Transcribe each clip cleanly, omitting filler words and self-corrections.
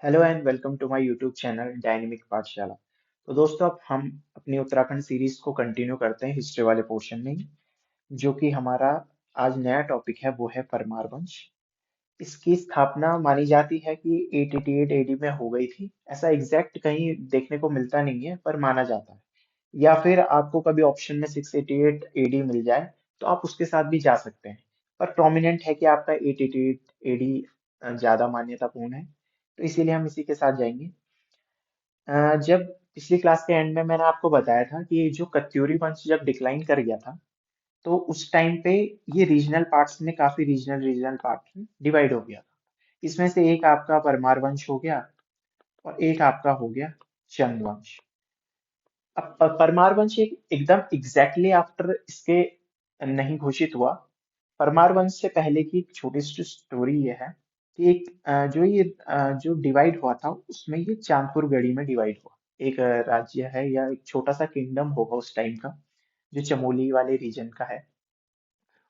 Hello and welcome to my YouTube channel dynamic Pathshala. तो दोस्तों अब हम अपनी उत्तराखंड सीरीज को कंटिन्यू करते हैं हिस्ट्री वाले पोर्शन में ही, जो कि हमारा आज नया टॉपिक है वो है परमार वंश। इसकी स्थापना मानी जाती है कि 888 एडी में हो गई थी। ऐसा एग्जैक्ट कहीं देखने को मिलता नहीं है पर माना जाता है। या फिर आपको कभी ऑप्शन में 688 एडी मिल जाए तो आप उसके साथ भी जा सकते हैं। पर प्रोमिनेंट है कि आपका 888 एडी ज्यादा मान्यतापूर्ण है, तो इसीलिए हम इसी के साथ जाएंगे। जब पिछली क्लास के एंड में मैंने आपको बताया था कि जो कत्यूरी वंश जब डिक्लाइन कर गया था, तो उस टाइम पे ये रीजनल पार्ट्स में काफी रीजनल रीजनल पार्ट में डिवाइड हो गया था। इसमें से एक आपका परमार वंश हो गया और एक आपका हो गया चंद वंश। अब परमार वंश एकदम एग्जैक्टली आफ्टर इसके नहीं घोषित हुआ। परमार वंश से पहले की एक छोटी सी स्टोरी ये है कि एक जो डिवाइड हुआ था उसमें ये चांदपुर गढ़ी में डिवाइड हुआ। एक राज्य है या एक छोटा सा किंगडम होगा उस टाइम का, जो चमोली वाले रीजन का है।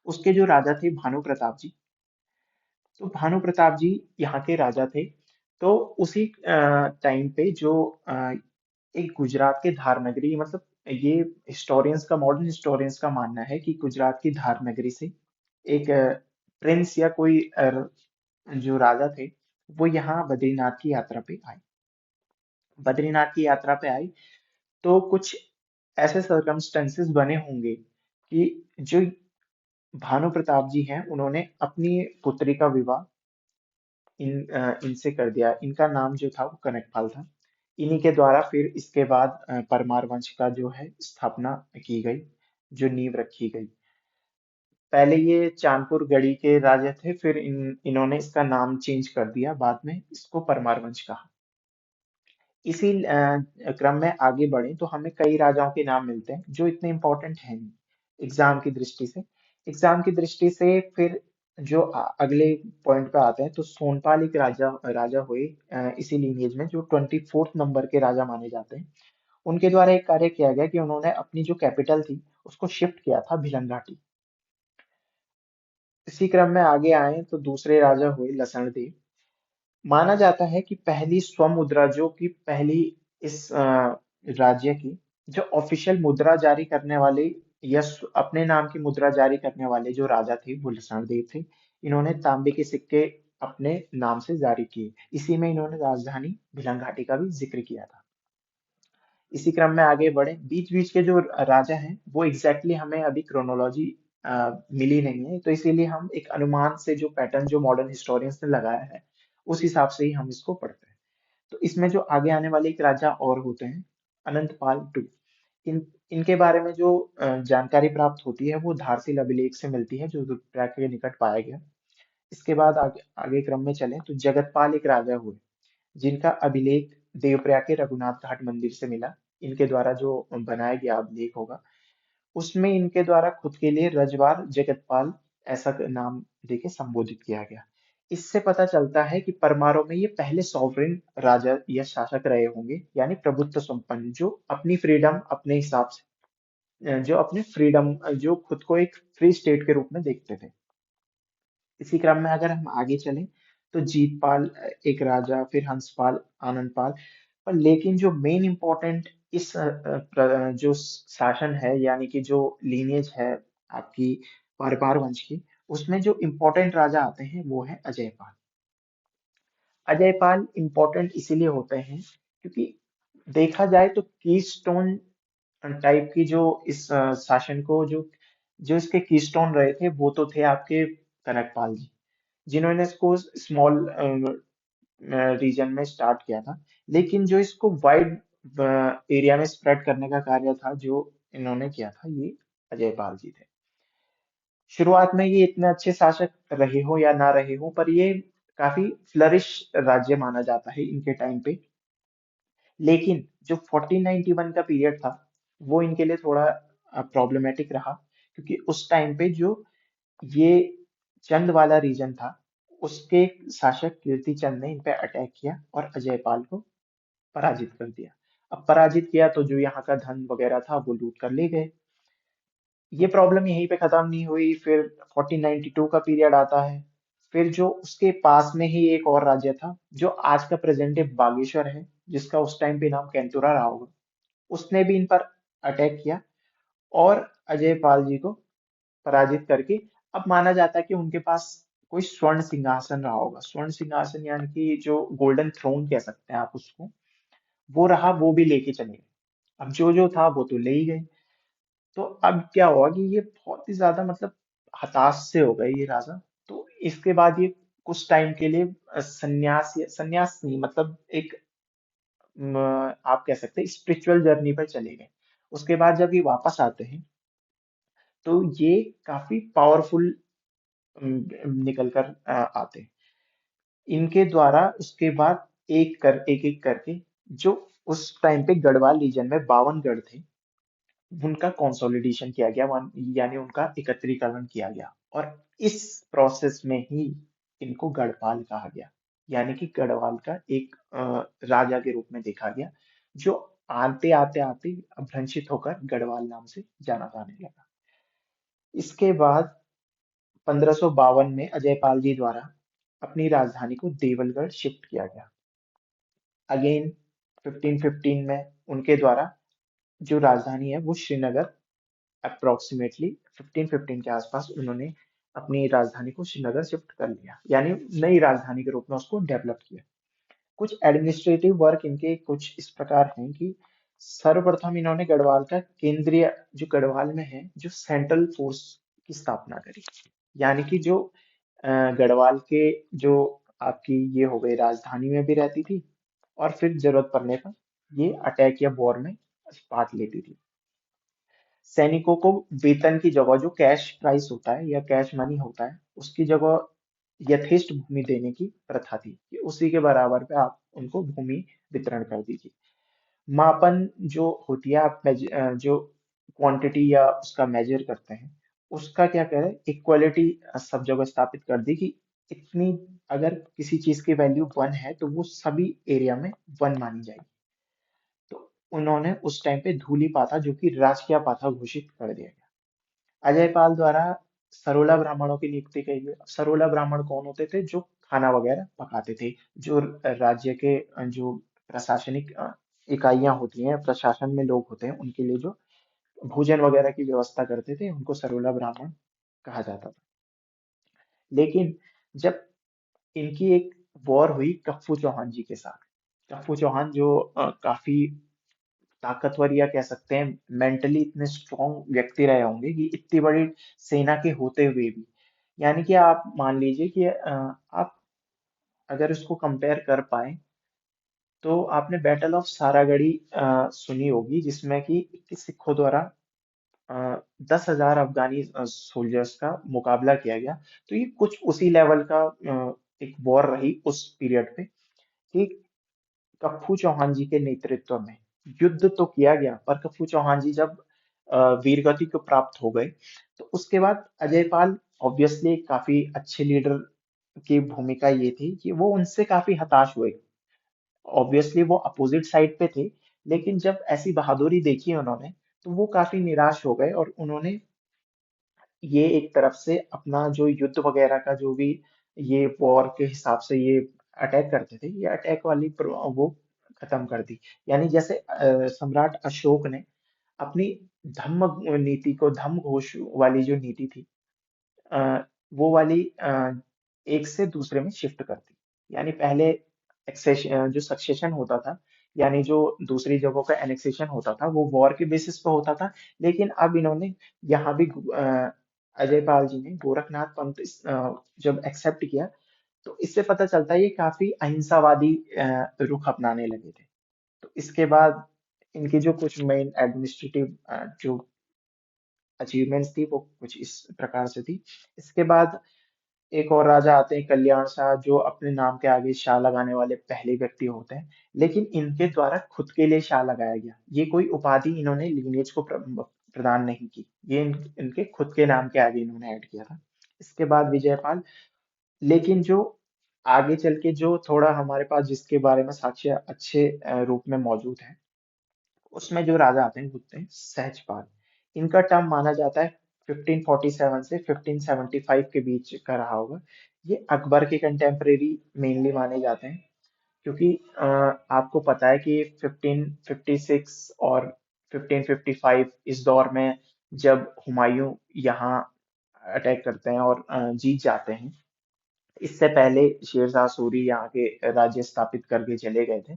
उसके जो राजा थे भानु प्रताप जी। तो भानु प्रताप जी यहाँ के राजा थे। तो उसी टाइम पे जो अ, एक गुजरात के धार नगरी, मतलब ये हिस्टोरियंस का, मॉडर्न हिस्टोरियंस का मानना है कि गुजरात की धार नगरी से एक प्रिंस या कोई जो राजा थे, वो यहाँ बद्रीनाथ की यात्रा पे आए। बद्रीनाथ की यात्रा पे आए तो कुछ ऐसे सर्कमस्टेंसेस बने होंगे कि जो भानु प्रताप जी हैं उन्होंने अपनी पुत्री का विवाह इनसे कर दिया। इनका नाम जो था वो कनकपाल था। इन्हीं के द्वारा फिर इसके बाद परमार वंश का जो है स्थापना की गई, जो नींव रखी गई। पहले ये चांदपुर गढ़ी के राजा थे, फिर इन्होंने इसका नाम चेंज कर दिया, बाद में इसको परमार वंश कहा। इसी क्रम में आगे बढ़े तो हमें कई राजाओं के नाम मिलते हैं जो इतने इंपॉर्टेंट हैं नहीं एग्जाम की दृष्टि से। एग्जाम की दृष्टि से फिर जो अगले पॉइंट पे आते हैं, तो सोनपाल एक राजा राजा हुए इसी लीनिएज में, जो 24th नंबर के राजा माने जाते हैं। उनके द्वारा एक कार्य किया गया कि उन्होंने अपनी जो कैपिटल थी उसको शिफ्ट किया था भिलंघाटी। इसी क्रम में आगे आए तो दूसरे राजा हुए लसण देव। माना जाता है कि पहली स्वमुद्रा, जो कि पहली इस राज्य की जो ऑफिशियल मुद्रा जारी करने वाले या अपने नाम की मुद्रा जारी करने वाले जो राजा थे वो लसणदेव थे। इन्होंने तांबे के सिक्के अपने नाम से जारी किए। इसी में इन्होंने राजधानी भिलंघाटी का भी जिक्र किया था। इसी क्रम में आगे बढ़े, बीच बीच के जो राजा हैं वो एग्जैक्टली हमें अभी क्रोनोलॉजी मिली नहीं है, तो इसीलिए हम एक अनुमान से जो पैटर्न जो मॉडर्न हिस्टोरियंस ने लगाया है उस हिसाब से ही हम इसको पढ़ते हैं। तो इसमें जो आगे आने वाले एक राजा और होते हैं, अनंतपाल टू। इनके बारे में जो जानकारी प्राप्त होती है वो धारसिल अभिलेख से मिलती है, जो रुद्रप्रयाग के निकट पाया गया। इसके बाद आगे आगे क्रम में चलें तो जगतपाल एक राजा हुए, जिनका अभिलेख देवप्रयाग के रघुनाथ घाट मंदिर से मिला। इनके द्वारा जो बनाया गया अभिलेख होगा, उसमें इनके द्वारा खुद के लिए रजवार जगतपाल ऐसा नाम देके संबोधित किया गया। इससे पता चलता है कि परमारों में ये पहले सॉवरेन राजा या शासक रहे होंगे, यानी प्रभुत्व संपन्न, जो अपनी फ्रीडम अपने हिसाब से जो अपने फ्रीडम जो खुद को एक फ्री स्टेट के रूप में देखते थे। इसी क्रम में अगर हम आगे चलें तो जीतपाल एक राजा, फिर हंसपाल, आनंदपाल। पर लेकिन जो मेन इम्पोर्टेंट इस जो शासन है, यानी कि जो लीनिएज है आपकी परमार वंश की, उसमें जो इम्पोर्टेंट राजा आते हैं वो है अजयपाल। अजयपाल इम्पोर्टेंट इसीलिए होते हैं क्योंकि देखा जाए तो कीस्टोन टाइप की जो इस शासन को जो जो इसके कीस्टोन रहे थे वो तो थे आपके कनकपाल जी, जिन्होंने इसको स्मॉल रीजन में स्टार्ट किया था। लेकिन जो इसको वाइड एरिया में स्प्रेड करने का कार्य था जो इन्होंने किया था, ये अजयपाल जी थे। शुरुआत में ये इतने अच्छे शासक रहे हो या ना रहे हो, पर ये काफी फ्लरिश राज्य माना जाता है इनके टाइम पे। लेकिन जो 1491 का पीरियड था वो इनके लिए थोड़ा प्रॉब्लमेटिक रहा, क्योंकि उस टाइम पे जो ये चंद वाला रीजन था, उसके शासक कीर्ति चंद ने इन पे अटैक किया और अजयपाल को पराजित कर दिया। अब पराजित किया तो जो यहाँ का धन वगैरह था वो लूट कर ले गए। ये प्रॉब्लम यहीं पे खत्म नहीं हुई, फिर 1492 का पीरियड आता है। फिर जो उसके पास में ही एक और राज्य था जो आज का प्रेजेंट डे बागेश्वर है, जिसका उस टाइम पे नाम केंतुरा रहा होगा, उसने भी इन पर अटैक किया और अजय पाल जी को पराजित करके अब माना जाता है कि उनके पास कोई स्वर्ण सिंहासन रहा होगा। स्वर्ण सिंहासन यानी कि जो गोल्डन थ्रोन कह सकते हैं आप उसको, वो रहा, वो भी लेके चले गए। अब जो जो था वो तो ले ही गए। तो अब क्या हुआ कि ये बहुत ही ज्यादा मतलब हताश से हो गए ये राजा। तो इसके बाद ये कुछ टाइम के लिए संन्यास संन्यास नहीं मतलब एक आप कह सकते हैं स्पिरिचुअल जर्नी पर चले गए। उसके बाद जब ये वापस आते हैं तो ये काफी पावरफुल निकल कर आते हैं। इनके द्वारा उसके बाद एक एक करके जो उस टाइम पे गढ़वाल रीजन में 52 गढ़ थे, उनका कंसोलिडेशन किया गया, यानी उनका एकत्रीकरण किया गया। और इस प्रोसेस में ही इनको गढ़पाल कहा गया, यानी कि गढ़वाल का एक राजा के रूप में देखा गया, जो आते आते आते अभ्रंशित होकर गढ़वाल नाम से जाना जाने लगा। इसके बाद 1552 में अजयपाल जी द्वारा अपनी राजधानी को देवलगढ़ शिफ्ट किया गया। अगेन 1515 में उनके द्वारा जो राजधानी है वो श्रीनगर, अप्रोक्सीमेटली 1515 के आसपास उन्होंने अपनी राजधानी को श्रीनगर शिफ्ट कर लिया, यानी नई राजधानी के रूप में उसको डेवलप किया। कुछ एडमिनिस्ट्रेटिव वर्क इनके कुछ इस प्रकार हैं कि सर्वप्रथम इन्होंने गढ़वाल का केंद्रीय, जो गढ़वाल में है, जो सेंट्रल फोर्स की स्थापना करी। यानी कि जो गढ़वाल के जो आपकी ये हो गई राजधानी में भी रहती थी और फिर जरूरत पड़ने पर ये अटैक या वॉर में पार्ट लेती थी। सैनिकों को वेतन की जगह जो कैश प्राइस होता है या कैश मनी होता है उसकी जगह यथेष्ट भूमि देने की प्रथा थी कि उसी के बराबर पे आप उनको भूमि वितरण कर दीजिए। मापन जो होती है, आप जो क्वांटिटी या उसका मेजर करते हैं, उसका क्या करें, इक्वालिटी सब जगह स्थापित कर दी कि इतनी, अगर किसी चीज की वैल्यू 1 है तो वो सभी एरिया में 1 मानी जाएगी। तो उन्होंने उस टाइम पे धूली पाता जो कि राजकीय पाथा घोषित कर दिया गया। अजयपाल द्वारा सरोला ब्राह्मणों की नियुक्ति की गई। सरोला ब्राह्मण कौन होते थे? जो खाना वगैरह पकाते थे, जो राज्य के जो प्रशासनिक इकाइयां होती हैं, प्रशासन में लोग होते हैं, उनके लिए जो भोजन वगैरह की व्यवस्था करते थे, उनको सरोला ब्राह्मण कहा जाता था। लेकिन जब इनकी एक वॉर हुई कप्पू चौहान जी के साथ, कप्पू चौहान जो काफी ताकतवर या कह सकते हैं मेंटली इतने स्ट्रॉन्ग व्यक्ति रहे होंगे कि इतनी बड़ी सेना के होते हुए भी, यानी कि आप मान लीजिए कि आप अगर इसको कंपेयर कर पाए तो आपने बैटल ऑफ सारागढ़ी सुनी होगी, जिसमें कि 21 सिखों द्वारा 10,000 अफगानी सोल्जर्स का मुकाबला किया गया। तो ये कुछ उसी लेवल का एक वॉर रही उस पीरियड पे कि कप्पू चौहान जी के नेतृत्व में युद्ध तो किया गया, पर कप्पू चौहान जी जब वीरगति को प्राप्त हो गए तो उसके बाद अजयपाल ऑब्वियसली काफी अच्छे लीडर की भूमिका ये थी कि वो उनसे काफी हताश हुए। ऑब्वियसली वो अपोजिट साइड पे थे, लेकिन जब ऐसी बहादुरी देखी उन्होंने तो वो काफी निराश हो गए और उन्होंने ये एक तरफ से अपना जो युद्ध वगैरह का जो भी ये वॉर के हिसाब से ये अटैक करते थे, ये अटैक वाली वो खत्म कर दी। यानी जैसे सम्राट अशोक ने अपनी धम्म नीति को, धम्म घोष वाली जो नीति थी, अ, वो वाली एक से दूसरे में शिफ्ट कर दी। यानी पहले जो सक्सेशन होता था, यानी जो दूसरी जगहों का एनेक्सेशन होता था, वो वॉर के बेसिस पे होता था। लेकिन अब इन्होंने यहाँ भी अजयपाल जी ने गोरखनाथ पंथ जब एक्सेप्ट किया, तो इससे पता चलता है ये काफी अहिंसावादी रुख अपनाने लगे थे। तो इसके बाद इनकी जो कुछ मेन एडमिनिस्ट्रेटिव जो अचीवमेंट्स थी वो कुछ इस प्रकार से थी। इसके बाद एक और राजा आते हैं, कल्याण शाह, जो अपने नाम के आगे शाह लगाने वाले पहले व्यक्ति होते हैं। लेकिन इनके द्वारा खुद के लिए शाह लगाया गया, ये कोई उपाधि इन्होंने लिनिएज को प्रदान नहीं की, ये इनके खुद के नाम के आगे इन्होंने ऐड किया था। इसके बाद विजयपाल। लेकिन जो आगे चल के जो थोड़ा हमारे पास जिसके बारे में साक्ष्य अच्छे रूप में मौजूद है, उसमें जो राजा आते हैं वो होते हैं सहजपाल। इनका टर्म माना जाता है 1547 से 1575 के बीच का रहा होगा। ये अकबर के कंटेम्परेरी मेनली माने जाते हैं, क्योंकि आपको पता है कि 1556 और 1555 इस दौर में जब हुमायूं यहाँ अटैक करते हैं और जीत जाते हैं। इससे पहले शेरशाह सूरी यहाँ के राज्य स्थापित करके चले गए थे।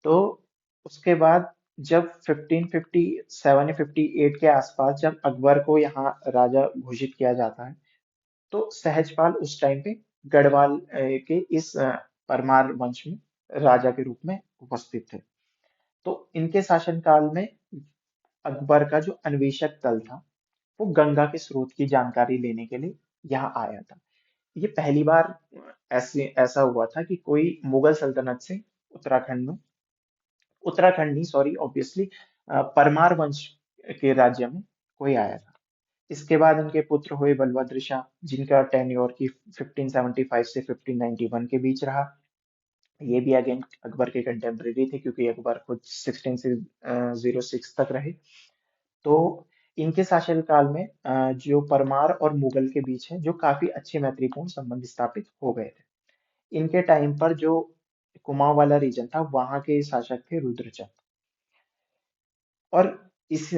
तो उसके बाद जब 1557 या 58 के आसपास जब अकबर को यहाँ राजा घोषित किया जाता है, तो सहजपाल उस टाइम पे गढ़वाल के इस परमार वंश में राजा के रूप में उपस्थित थे। तो इनके शासनकाल में अकबर का जो अन्वेषक दल था, वो गंगा के स्रोत की जानकारी लेने के लिए यहाँ आया था। ये पहली बार ऐसे ऐसा हुआ था कि कोई मुगल सल्तनत से उत्तराखंड में, उत्तराखंड नहीं सॉरी ऑब्वियसली, परमार वंश के राज्य में कोई आया था। इसके बाद इनके पुत्र हुए बलभद्र शाह, जिनका टेन्योर की 1575 से 1591 के बीच रहा। ये भी अगेन अकबर के कंटेम्परेरी थे, क्योंकि अकबर खुद 1606 तक रहे। तो इनके शासनकाल में जो परमार और मुगल के बीच है, जो काफी अच्छे मैत्रीपूर्ण संबंध स्थापित हो गए थे। इनके टाइम पर जो कुमाऊं वाला रीजन था, वहां के शासक थे रुद्रचंद। और इस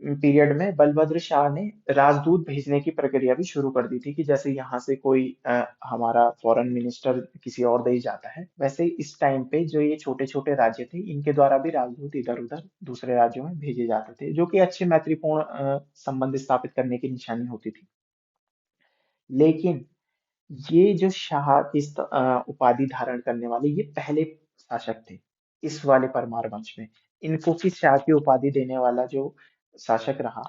पीरियड में बलभद्र शाह ने राजदूत भेजने की प्रक्रिया भी शुरू कर दी थी, कि जैसे यहाँ से कोई हमारा फॉरेन मिनिस्टर किसी और देश जाता है, वैसे ही इस टाइम पे जो ये छोटे छोटे राज्य थे, इनके द्वारा भी राजदूत इधर उधर दूसरे राज्यों में भेजे जाते थे, जो कि अच्छे मैत्रीपूर्ण संबंध स्थापित करने की निशानी होती थी। लेकिन ये जो शाह की उपाधि धारण करने वाले ये पहले शासक थे इस वाले परमार वंश में। इनको की शाह की उपाधि देने वाला जो शासक रहा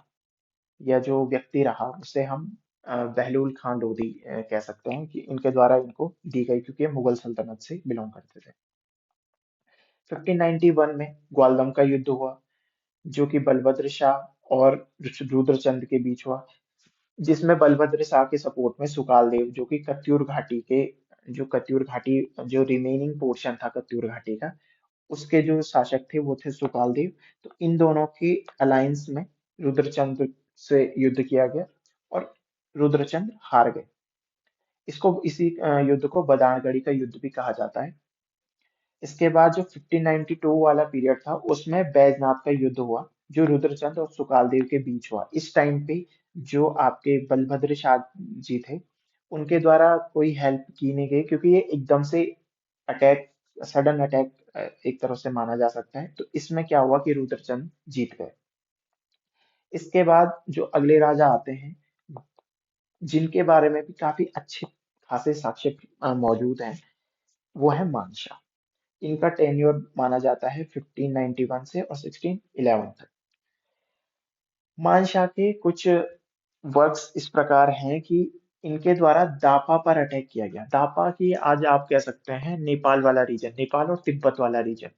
या जो व्यक्ति रहा, उसे हम बहलूल खान लोधी कह सकते हैं, कि इनके द्वारा इनको दी गई, क्योंकि ये मुगल सल्तनत से बिलोंग करते थे। 1591 में ग्वालदम का युद्ध हुआ, जो कि बलभद्र शाह और रुद्रचंद के बीच हुआ, जिसमें बलभद्र शाह के सपोर्ट में सुकालदेव, जो कि कत्यूर घाटी के, जो कत्यूर घाटी, जो रिमेनिंग पोर्शन था कत्यूर घाटी का, उसके जो शासक थे वो थे सुकालदेव। तो इन दोनों की अलायंस में रुद्रचंद से युद्ध किया गया और रुद्रचंद हार गए। इसको इसी युद्ध को बदानगढ़ी का युद्ध भी कहा जाता है। इसके बाद जो 1592 वाला पीरियड था, उसमें बैजनाथ का युद्ध हुआ, जो रुद्रचंद और सुकालदेव के बीच हुआ। इस टाइम पे जो आपके बलभद्र शाह जी थे, उनके द्वारा कोई हेल्प की नहीं गई, क्योंकि ये एकदम से अटैक, सडन अटैक एक तरह से माना जा सकता है। तो इसमें क्या हुआ कि रुद्रचंद जीत गए। इसके बाद जो अगले राजा आते हैं, जिनके बारे में भी काफी अच्छे खासे साक्ष्य मौजूद हैं, वो है मानशाह। इनका टेन्योर माना जाता है 1591 से और 1611 तक। मानशाह के कुछ वर्क्स इस प्रकार हैं कि इनके द्वारा दापा पर अटैक किया गया। दापा की आज आप कह सकते हैं नेपाल वाला रीजन, नेपाल और तिब्बत वाला रीजन।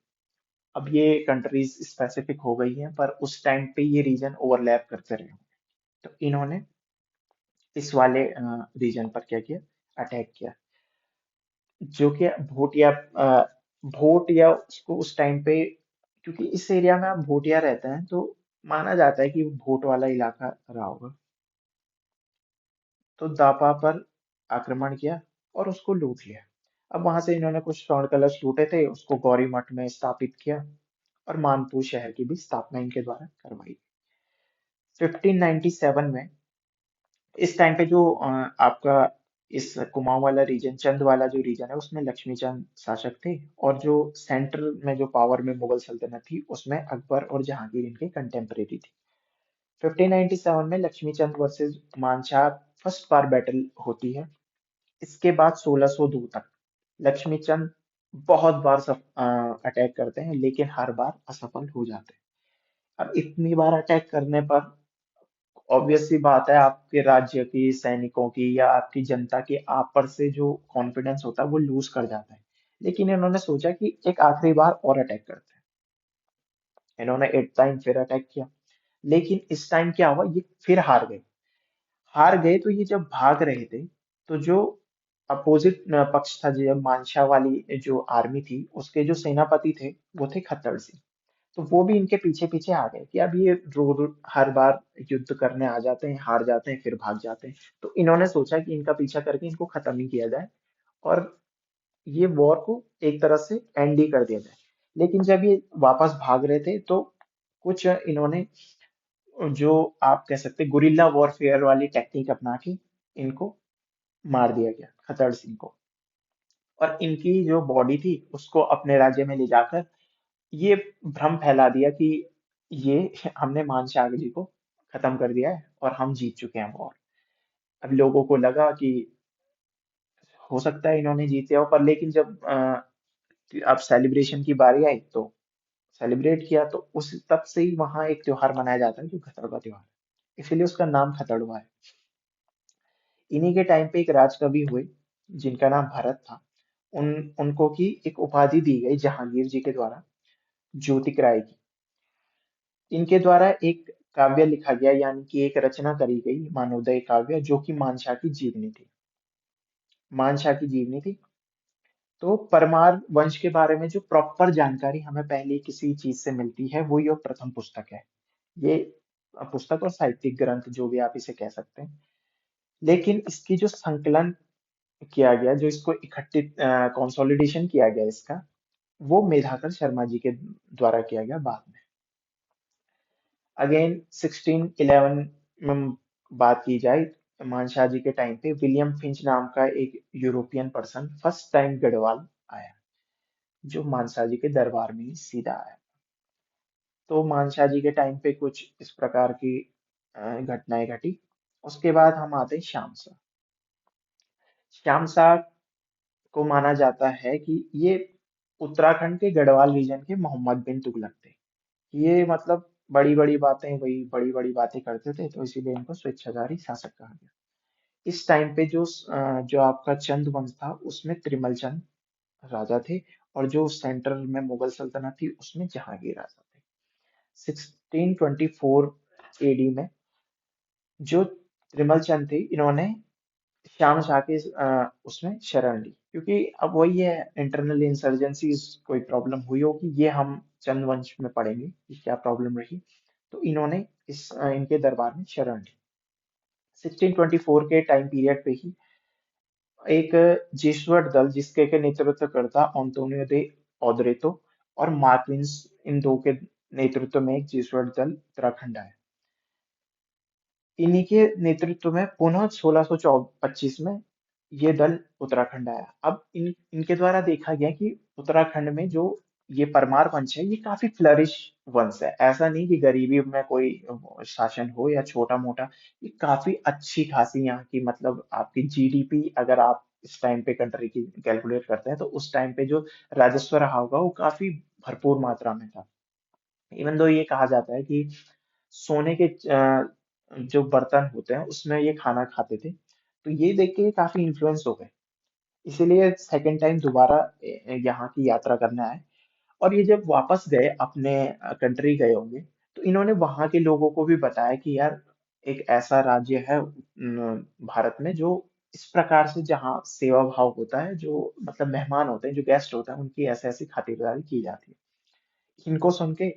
अब ये कंट्रीज स्पेसिफिक हो गई हैं, पर उस टाइम पे ये रीजन ओवरलैप करते रहे। तो इन्होंने इस वाले रीजन पर क्या किया, अटैक किया, जो कि भोट या उसको उस टाइम पे, क्योंकि इस एरिया में आप भोटिया रहते हैं, तो माना जाता है कि वो भोट वाला इलाका रहा होगा। तो दापा पर आक्रमण किया और उसको लूट लिया। अब वहां से इन्होंने कुछ स्वर्ण कलश लूटे थे, उसको गौरी मठ में स्थापित किया और मानपुर शहर की भी स्थापना इनके द्वारा करवाई। 1597 में इस टाइम पे जो आपका इस कुमाऊं वाला रीजन, चंद वाला जो रीजन है, उसमें लक्ष्मी चंद शासक थे, और जो सेंट्रल में जो पावर में मुगल सल्तनत थी, उसमें अकबर और जहांगीर इनके कंटेम्परेरी थी। 1597 में लक्ष्मी चंद वर्सेस मानशाह फर्स्ट बार बैटल होती है। इसके बाद 1602 तक लक्ष्मी चंद बहुत बार अटैक करते हैं, लेकिन हर बार असफल हो जाते हैं। अब इतनी बार अटैक करने पर ऑब्वियस सी बात है, आपके राज्य की सैनिकों की या आपकी जनता की आप पर से जो कॉन्फिडेंस होता है वो लूज कर जाता है। लेकिन इन्होंने सोचा कि एक आखिरी बार और अटैक करते हैं। इन्होंने एट टाइम फिर अटैक किया, लेकिन इस टाइम क्या हुआ, ये फिर हार गए। हार गए तो ये जब भाग रहे थे, तो जो अपोजिट पक्ष था, जो मानसा वाली जो आर्मी थी, उसके जो सेनापति थे वो थे खत्तर सिंह। तो वो भी इनके पीछे पीछे आ गए कि अब ये हर बार युद्ध करने आ जाते हैं, हार जाते हैं, फिर भाग जाते हैं। तो इन्होंने सोचा कि इनका पीछा करके इनको खत्म ही किया जाए और ये वॉर को एक तरह से एंड ही कर दिया जाए। लेकिन जब ये वापस भाग रहे थे तो कुछ इन्होंने, जो आप कह सकते हैं गुरिल्ला वॉरफेयर वाली टेक्निक अपना के इनको मार दिया गया, खतड़ सिंह को। और इनकी जो बॉडी थी उसको अपने राज्य में ले जाकर ये भ्रम फैला दिया कि ये हमने मानशाह जी को खत्म कर दिया है और हम जीत चुके हैं वॉर। अब लोगों को लगा कि हो सकता है इन्होंने जीत लिया हो, पर लेकिन जब अब सेलिब्रेशन की बारी आई तो सेलिब्रेट किया, तो उस तब से ही वहां एक त्योहार मनाया जाता है जो खतड़वा त्योहार, इसीलिए उसका नाम खतड़वा है। इन्हीं के टाइम पे एक राजकवि हुए जिनका नाम भरत था। उनको की एक उपाधि दी गई जहांगीर जी के द्वारा, ज्योतिक राय की। इनके द्वारा एक काव्य लिखा गया, यानी कि एक रचना करी गई मानवोदय काव्य, जो कि मानशाह की जीवनी थी। मानशाह की जीवनी थी। तो परमार वंश के बारे में जो प्रॉपर जानकारी हमें पहले किसी चीज से मिलती है वो ये प्रथम पुस्तक है। ये पुस्तक और साहित्यिक ग्रंथ जो भी आप इसे कह सकते हैं। लेकिन इसकी जो संकलन किया गया, जो इसको इकट्ठित कंसोलिडेशन किया गया इसका, वो मेधाकर शर्मा जी के द्वारा किया गया बाद में। अगेन 1611 में बात की जाए, मानशाह जी के टाइम पे विलियम फिंच नाम का एक European person first time Garhwal आया, जो मानशाह जी के दरबार में ही सीधा आया। तो मानशाह जी के टाइम पे कुछ इस प्रकार की घटनाएं घटी। उसके बाद हम आते हैं श्याम शाह। श्याम शाह को माना जाता है कि ये उत्तराखंड के गढ़वाल रीजन के मोहम्मद बिन तुगलक थे। ये मतलब बड़ी बड़ी बातें, वही बड़ी बड़ी बातें करते थे, तो इसीलिए इनको स्वेच्छाचारी शासक कहा गया। इस टाइम पे जो आपका चंद वंश था उसमें त्रिमल चंद राजा थे, और जो सेंटर में मुगल सल्तनत थी उसमें जहांगीर राजा थे। 1624 एडी में जो त्रिमल चंद थे, इन्होंने श्याम शाह के उसमें शरण ली, क्योंकि अब वही है, इंटरनल इंसर्जेंसी कोई प्रॉब्लम हुई होगी, ये हम चंद वंश में पढ़ेंगे कि क्या प्रॉब्लम रही। तो इन्होंने इनके दरबार में शरण ली। 1624 के टाइम पीरियड पे ही एक जेसुअट दल, जिसके के नेतृत्व करता एंटोनियो दे ओद्रेतो और मार्क्विंस, इन दो के नेतृत्व में एक जेसुअट दल उत्तराखंड आया। इन्हीं के नेतृत्व में पुनः 1625 में ये दल उत्तराखंड आया। अब इनके द्वारा देखा गया कि उत्तराखंड में जो ये परमार वंश है, ये काफी फ्लरिश वंश है। ऐसा नहीं कि गरीबी में कोई शासन हो या छोटा मोटा, ये काफी अच्छी खासी यहाँ की, मतलब आपकी जीडीपी अगर आप इस टाइम पे कंट्री की कैलकुलेट करते हैं तो उस टाइम पे जो राजस्व रहा होगा वो काफी भरपूर मात्रा में था। इवन दो ये कहा जाता है कि सोने के जो बर्तन होते हैं उसमें ये खाना खाते थे, तो ये देख के ये काफी इन्फ्लुएंस हो गए। इसीलिए सेकंड टाइम दोबारा यहाँ की यात्रा करने आए। और ये जब वापस गए अपने कंट्री गए होंगे, तो इन्होंने वहां के लोगों को भी बताया कि यार एक ऐसा राज्य है भारत में, जो इस प्रकार से जहाँ सेवा भाव होता है, जो मतलब मेहमान होते हैं, जो गेस्ट होते हैं, उनकी ऐसे ऐसी खातिरदारी की जाती है। इनको सुन के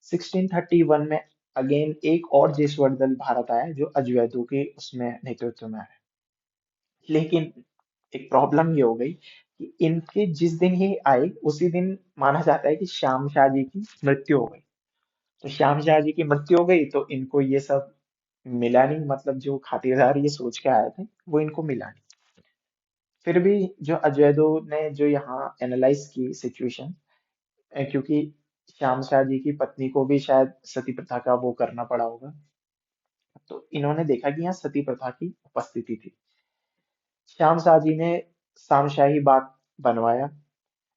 1631 में अगेन एक और जेसवर दल भारत आया, जो अजवैदों के उसमें नेतृत्व में आया। लेकिन एक प्रॉब्लम ये हो गई कि इनके जिस दिन ये आए उसी दिन माना जाता है कि श्याम शाह जी की मृत्यु हो गई। तो श्याम शाह जी की मृत्यु हो गई तो इनको ये सब मिला नहीं, मतलब जो खातिरदार ये सोच के आए थे वो इनको मिला नहीं। फिर भी जो अजैदों ने जो यहाँ एनालाइज की सिचुएशन, क्योंकि श्याम शाह जी की पत्नी को भी शायद सती प्रथा का वो करना पड़ा होगा, तो इन्होंने देखा कि यहाँ सती प्रथा की उपस्थिति थी। श्याम शाह जी ने सामशाही बाग बनवाया।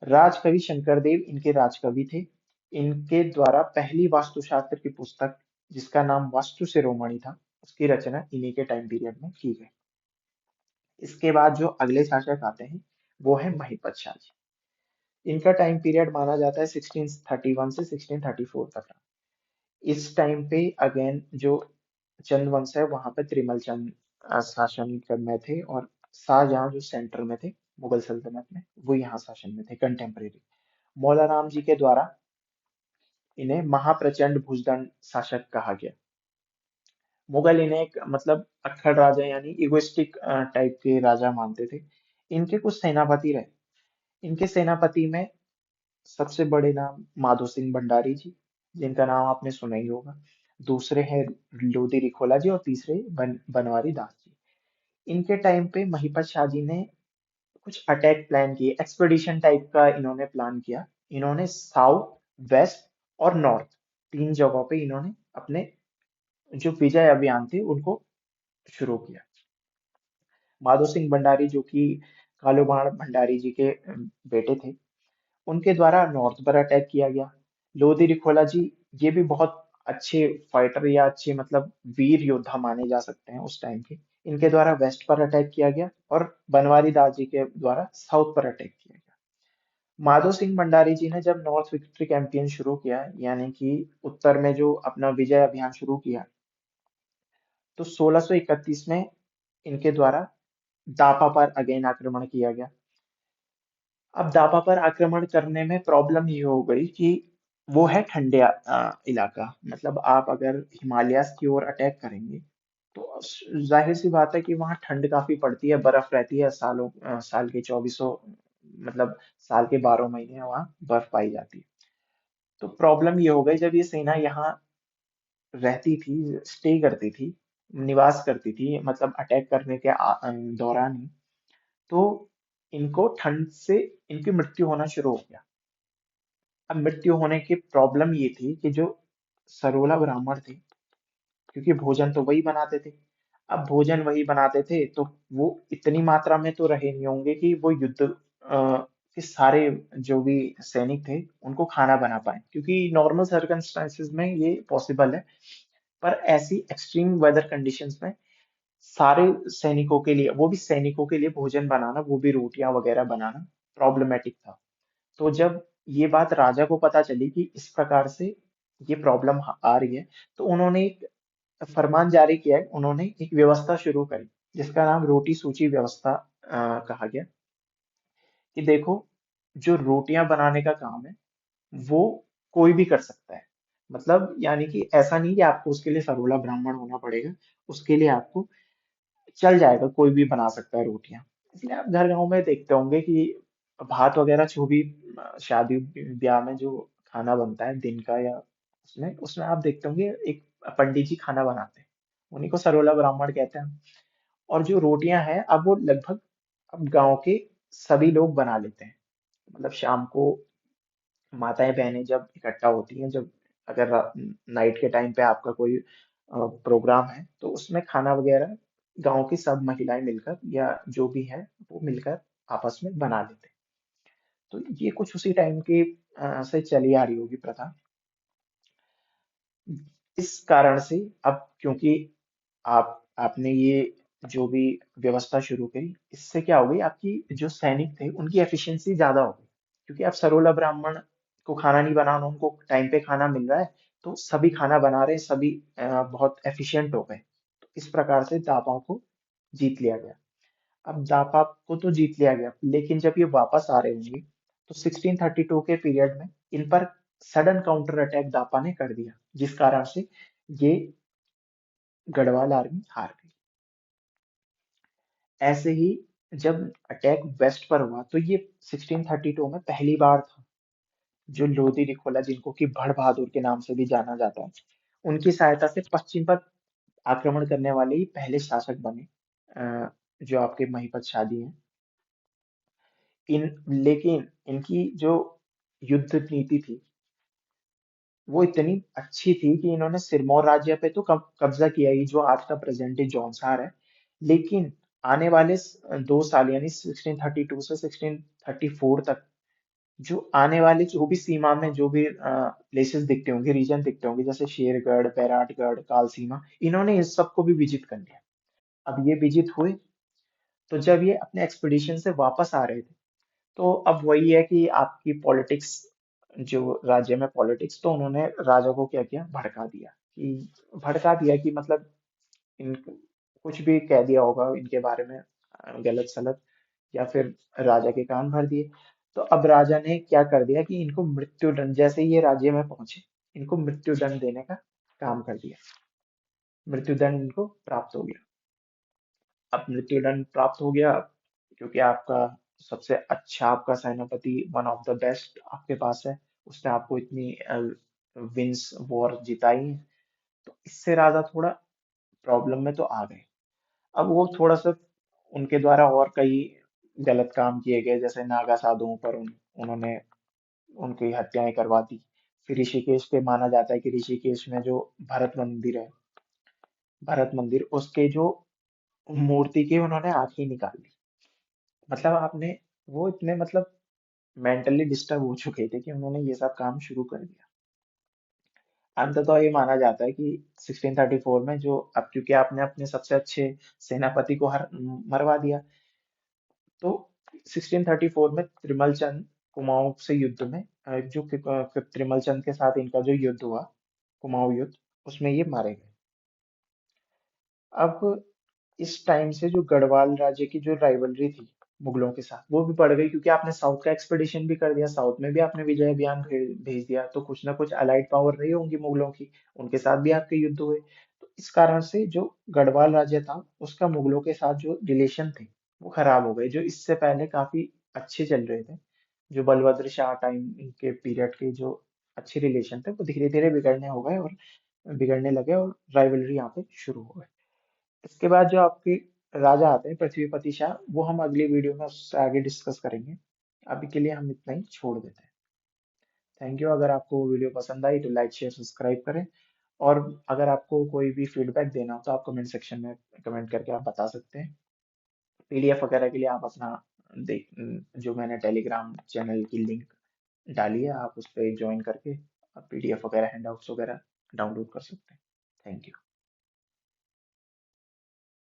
राजकवि शंकरदेव इनके राजकवि थे। इनके द्वारा पहली वास्तुशास्त्र की पुस्तक, जिसका नाम वास्तु शिरोमणि था, उसकी रचना इन्हीं के टाइम पीरियड में की गई। इसके बाद जो अगले शासक आते हैं वो है महिपत शाह जी। इनका टाइम पीरियड माना जाता है 1631 से 1634 तक का। इस टाइम पे अगेन जो चंद वंश है वहां पे त्रिमल चंद शासन में थे, और शाहजहां जो सेंटर में थे मुगल सल्तनत में, वो यहाँ शासन में थे कंटेम्परेरी। मौला राम जी के द्वारा इन्हें महाप्रचंड भुजदंड शासक कहा गया। मुगल इन्हें एक मतलब अक्खड़ राजा यानी इगोइस्टिक टाइप के राजा मानते थे। इनके कुछ सेनापति रहे। इनके सेनापति में सबसे बड़े नाम माधो सिंह भंडारी जी, जिनका नाम आपने सुना ही होगा। दूसरे हैं लोधी रिखोला जी और तीसरे बनवारी दास जी। इनके टाइम पे महिपत शाह जी ने कुछ अटैक प्लान किए, एक्सपेडिशन टाइप का इन्होंने प्लान किया। इन्होंने साउथ, वेस्ट और नॉर्थ तीन जगहों पे इन्होंने अपने जो विजय अभियान थे उनको शुरू किया। माधो सिंह भंडारी जो कि कालूबाण भंडारी जी के बेटे थे, उनके द्वारा नॉर्थ पर अटैक किया गया। लोधी रिखोला जी ये भी बहुत अच्छे फाइटर या अच्छे मतलब वीर योद्धा माने जा सकते हैं उस टाइम के। इनके द्वारा वेस्ट पर अटैक किया गया और बनवारी दास जी के द्वारा साउथ पर अटैक किया गया। माधो सिंह भंडारी जी ने जब नॉर्थ विक्ट्री कैंपेन शुरू किया, यानी कि उत्तर में जो अपना विजय अभियान शुरू किया, तो 1631 में इनके द्वारा दापा पर अगेन आक्रमण किया गया। अब दापा पर आक्रमण करने में प्रॉब्लम ये हो गई कि वो है ठंडे इलाका, मतलब आप अगर हिमालयाज की ओर अटैक करेंगे तो जाहिर सी बात है कि वहाँ ठंड काफी पड़ती है, बर्फ रहती है साल के चौबीसों मतलब साल के 12 महीने वहाँ बर्फ पाई जाती है। तो प्रॉब्लम ये हो गई जब ये सेना यहाँ रहती थी, स्टे करती थी, निवास करती थी, मतलब अटैक करने के दौरान ही, तो इनको ठंड से इनकी मृत्यु होना शुरू हो गया। अब मृत्यु होने की प्रॉब्लम ये थी कि जो सरोला ब्राह्मण थे, क्योंकि भोजन तो वही बनाते थे, अब भोजन वही बनाते थे तो वो इतनी मात्रा में तो रहे नहीं होंगे कि वो युद्ध के सारे जो भी सैनिक थे उनको खाना बना पाए, क्योंकि नॉर्मल सर्कमस्टांसिस में ये पॉसिबल है। पर ऐसी एक्सट्रीम वेदर कंडीशंस में सारे सैनिकों के लिए, वो भी सैनिकों के लिए भोजन बनाना, वो भी रोटियां वगैरह बनाना प्रॉब्लमेटिक था। तो जब ये बात राजा को पता चली कि इस प्रकार से ये प्रॉब्लम आ रही है, तो उन्होंने एक फरमान जारी किया है, उन्होंने एक व्यवस्था शुरू करी जिसका नाम रोटी सूची व्यवस्था कहा गया। कि देखो, जो रोटियां बनाने का काम है वो कोई भी कर सकता है, मतलब यानी कि ऐसा नहीं कि आपको उसके लिए सरोला ब्राह्मण होना पड़ेगा, उसके लिए आपको चल जाएगा, कोई भी बना सकता है रोटियां। इसलिए आप घर गांव में देखते होंगे कि भात वगैरह जो भी शादी ब्याह में जो खाना बनता है दिन का, या उसमें उसमें आप देखते होंगे एक पंडित जी खाना बनाते हैं, उन्हीं को सरोला ब्राह्मण कहते हैं। और जो रोटियां हैं अब वो लगभग अब गांव के सभी लोग बना लेते हैं। मतलब शाम को माताएं बहनें जब इकट्ठा होती हैं, जब अगर नाइट के टाइम पे आपका कोई प्रोग्राम है तो उसमें खाना वगैरह गांव की सब महिलाएं मिलकर या जो भी है वो मिलकर आपस में बना लेते हैं। तो ये कुछ उसी टाइम की से चली आ रही होगी प्रथा। इस कारण से अब क्योंकि आपने ये जो भी व्यवस्था शुरू करी, इससे क्या हो गई, आपकी जो सैनिक थे उनकी एफिशिएंसी ज्यादा हो गई, क्योंकि अब सरोला ब्राह्मण को खाना नहीं बनाना, उनको टाइम पे खाना मिल रहा है, तो सभी खाना बना रहे हैं, सभी बहुत एफिशिएंट हो गए। तो इस प्रकार से दापाओं को जीत लिया गया। अब दापा को तो जीत लिया गया, लेकिन जब ये वापस आ रहे होंगे तो 1632 के पीरियड में इन पर सडन काउंटर अटैक दापा ने कर दिया, जिस कारण से ये गढ़वाल आर्मी हार गई। ऐसे ही जब अटैक वेस्ट पर हुआ तो ये 1632 में पहली बार था जो लोधी रिखोला, जिनको कि भड़ बहादुर के नाम से भी जाना जाता है, उनकी सहायता से पश्चिम पर आक्रमण करने वाले ही पहले शासक बने, जो आपके महिपत शाह जी हैं। इन लेकिन इनकी जो युद्ध नीति थी वो इतनी अच्छी थी कि इन्होंने सिरमौर राज्य पे तो कब्जा किया ही, जो आज का प्रेजेंट डे जौनसार है। लेकिन आने वाले 2 साल यानी 1632 से 1634 तक, जो आने वाले जो भी सीमा में जो भी प्लेसेस दिखते होंगे, रीजन दिखते होंगे, जैसे शेरगढ़, बैराटगढ़, काल सीमा, इन्होंने इस सबको भी विजिट कर लिया। अब ये विजित हुए, तो जब ये अपने एक्सपीडिशन से वापस आ रहे थे, तो अब वही है कि आपकी पॉलिटिक्स, जो राज्य में पॉलिटिक्स, तो उन्होंने राजा को क्या किया, भड़का दिया कि मतलब इन कुछ भी कह दिया होगा इनके बारे में, गलत सलत, या फिर राजा के कान भर दिए। तो अब राजा ने क्या कर दिया कि इनको मृत्यु दंड, जैसे ही ये राज्य में पहुंचे, इनको मृत्युदंड देने का काम कर दिया। मृत्युदंड इनको प्राप्त हो गया। अब मृत्युदंड प्राप्त हो गया क्योंकि आपका सबसे अच्छा आपका सेनापति, वन ऑफ द बेस्ट आपके पास है, उसने आपको इतनी विंस वॉर जिताई है। तो इससे राजा थोड़ा प्रॉब्लम में तो आ गए। अब वो थोड़ा सा उनके द्वारा और कई गलत काम किए गए, जैसे नागा साधुओं पर उन्होंने उनकी हत्याएं करवा दी। फिर ऋषिकेश के माना जाता है कि ऋषिकेश में जो भरत मंदिर है, भरत मंदिर उसके जो मूर्ति की उन्होंने आंख ही निकाल दी। मतलब आपने, वो इतने मतलब मेंटली डिस्टर्ब हो चुके थे कि उन्होंने ये सब काम शुरू कर दिया। अंततः तो ये माना जाता है कि 1634 में जो, अब क्योंकि आपने अपने सबसे अच्छे सेनापति को हर मरवा दिया, तो 1634 में त्रिमल चंद कुमाऊं से युद्ध में त्रिमल चंद के साथ इनका जो युद्ध हुआ, कुमाऊं युद्ध, उसमें ये मारे गए। अब इस टाइम से जो गढ़वाल राज्य की जो राइवलरी थी मुगलों के साथ, वो भी बढ़ गई, क्योंकि आपने साउथ का एक्सपेडिशन भी कर दिया, साउथ में भी आपने विजय अभियान भेज दिया, तो कुछ ना कुछ अलाइड पावर रही होंगी मुगलों की, उनके साथ भी आपके युद्ध हुए। तो इस कारण से जो गढ़वाल राज्य था उसका मुगलों के साथ जो रिलेशन थे वो खराब हो गए, जो इससे पहले काफी अच्छे चल रहे थे। जो बलभद्र शाह टाइम के पीरियड के जो अच्छे रिलेशन थे वो धीरे धीरे बिगड़ने हो गए, और बिगड़ने लगे, और राइवलरी यहाँ पे शुरू हो गई। इसके बाद जो आपके राजा आते हैं पृथ्वीपति शाह, वो हम अगली वीडियो में उससे आगे डिस्कस करेंगे। अभी के लिए हम इतना ही छोड़ देते हैं। Thank you. अगर आपको वीडियो पसंद आई तो लाइक शेयर सब्सक्राइब करें, और अगर आपको कोई भी फीडबैक देना हो तो आप कमेंट सेक्शन में कमेंट करके आप बता सकते हैं। पीडीएफ वगैरह के लिए आप अपना देख, जो मैंने टेलीग्राम चैनल की लिंक डाली है, आप उस पर ज्वाइन करके पीडीएफ वगैरह हैंडआउट्स वगैरह डाउनलोड कर सकते हैं। Thank you.